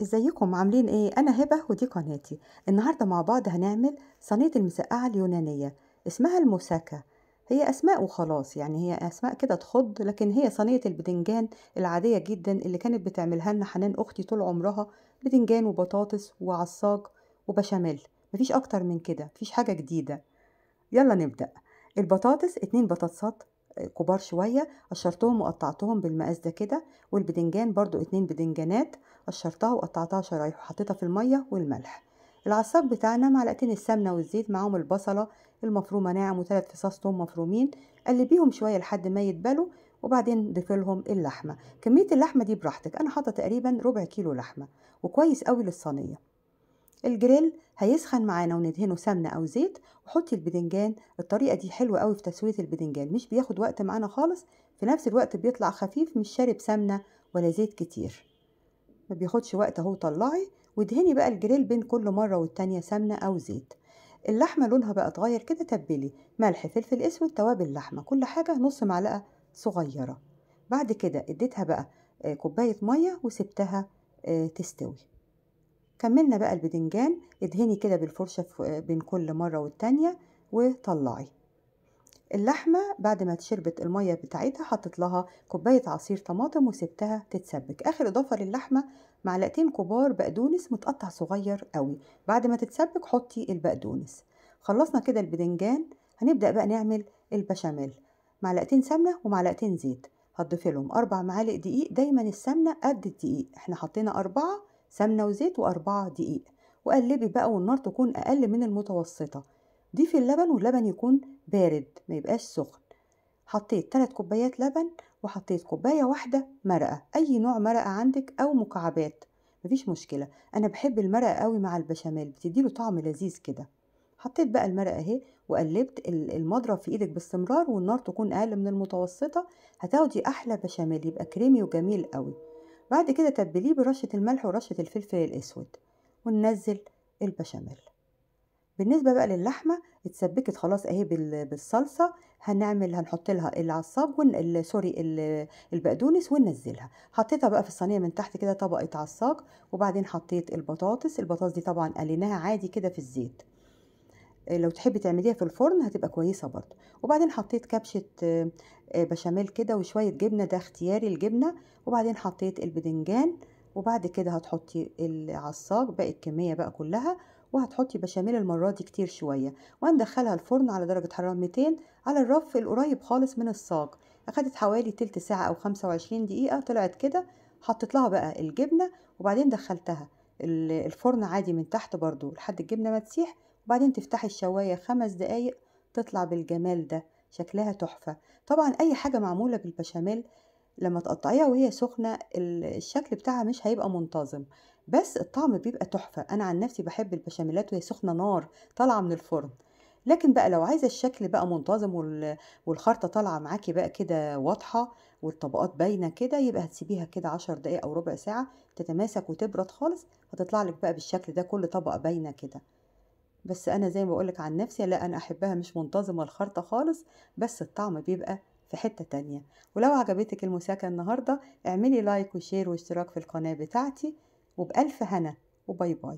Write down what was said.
ازيكم عاملين ايه؟ انا هبة ودي قناتي. النهاردة مع بعض هنعمل صينية المسقعة اليونانية، اسمها الموساكا. هي اسماء وخلاص، يعني هي اسماء كده تخض، لكن هي صينية البدنجان العادية جدا اللي كانت بتعملها لنا حنان اختي طول عمرها. بدنجان وبطاطس وعصاج وبشاميل، مفيش اكتر من كده، مفيش حاجة جديدة. يلا نبدأ. البطاطس 2 بطاطسات كبار شوية، قشرتهم وقطعتهم بالمقاس ده كده. والبدنجان برضو 2 بدنجانات، قشرتها وقطعتها شرايح وحطيتها في المية والملح. العصاج بتاعنا معلقتين السمنة والزيت، معاهم البصلة المفرومة ناعم و3 فصاص توم مفرومين. قلبيهم شوية لحد ما يتبلوا، وبعدين ضيفي لهم اللحمة. كمية اللحمة دي براحتك، أنا حاطة تقريبا ربع كيلو لحمة، وكويس قوي للصينية. الجريل هيسخن معانا وندهنه سمنة أو زيت، وحطي البدنجان. الطريقة دي حلوة قوي في تسوية البدنجان، مش بياخد وقت معانا خالص، في نفس الوقت بيطلع خفيف، مش شارب سمنة ولا زيت كتير، ما بياخدش وقت اهو. طلعي وادهني بقى الجريل بين كل مرة والتانية سمنة أو زيت. اللحمة لونها بقى اتغير كده، تبلي ملح فلفل اسود توابل لحمة، كل حاجة نص معلقة صغيرة. بعد كده اديتها بقى كوباية مية وسبتها تستوي. كملنا بقى البدنجان، ادهني كده بالفرشة بين كل مرة والتانية وطلعي. اللحمة بعد ما شربت المية بتاعتها حطيت لها كوباية عصير طماطم وسبتها تتسبك. اخر اضافة للحمة معلقتين كبار بقدونس متقطع صغير قوي. بعد ما تتسبك حطي البقدونس. خلصنا كده البدنجان، هنبدأ بقى نعمل البشاميل. معلقتين سمنة ومعلقتين زيت، هتضيفي لهم 4 معالق دقيق. دايما السمنة قد الدقيق، احنا حطينا 4 سمنة وزيت و4 دقيق. وقلبي بقى والنار تكون أقل من المتوسطة. ضيفي اللبن واللبن يكون بارد، ما يبقاش سخن. حطيت 3 كوبايات لبن، وحطيت كوباية واحدة مرقة، أي نوع مرقة عندك أو مكعبات مفيش مشكلة. أنا بحب المرقة قوي مع البشاميل، بتديله طعم لذيذ كده. حطيت بقى المرقة اهي، وقلبت المضرب في ايدك باستمرار، والنار تكون أقل من المتوسطة. هتاخدي أحلى بشاميل، يبقى كريمي وجميل قوي. بعد كده تبليه برشة الملح ورشة الفلفل الأسود، وننزل البشاميل. بالنسبة بقى للحمة، اتسبكت خلاص اهي بالصلصة. هنحط لها العصاج البقدونس وننزلها. حطيتها بقى في الصينية من تحت كده طبقة عصاج، وبعدين حطيت البطاطس دي طبعا قليناها عادي كده في الزيت. لو تحبي تعمليها في الفرن هتبقى كويسة برضه. وبعدين حطيت كبشة بشاميل كده وشوية جبنة، ده اختياري الجبنة. وبعدين حطيت البدنجان، وبعد كده هتحطي العصاج باقي الكمية بقى كلها، وهتحطي بشاميل المرة دي كتير شوية. وهندخلها الفرن على درجة حرارة 200 على الرف القريب خالص من الصاج. أخدت حوالي تلت ساعة أو 25 دقيقة، طلعت كده. حطيت لها بقى الجبنة، وبعدين دخلتها الفرن عادي من تحت برضو لحد الجبنة ما تسيح. وبعدين تفتحي الشواية 5 دقايق، تطلع بالجمال ده، شكلها تحفة. طبعا أي حاجة معمولة بالبشاميل لما تقطعيها وهي سخنة الشكل بتاعها مش هيبقى منتظم، بس الطعم بيبقى تحفة. أنا عن نفسي بحب البشاميلات وهي سخنة نار طالعة من الفرن. لكن بقى لو عايزة الشكل بقى منتظم والخرطة طالعة معاكي بقى كده واضحة، والطبقات باينة كده، يبقى هتسيبيها كده 10 دقايق أو ربع ساعة تتماسك وتبرد خالص. هتطلع لك بقى بالشكل ده، كل طبقة باينة كده. بس انا زي ما بقولك عن نفسي، لا انا احبها مش منتظمة الخرطة خالص، بس الطعم بيبقى في حتة تانية. ولو عجبتك المساكة النهاردة، اعملي لايك وشير واشتراك في القناة بتاعتي، وبألف هنا، وباي باي.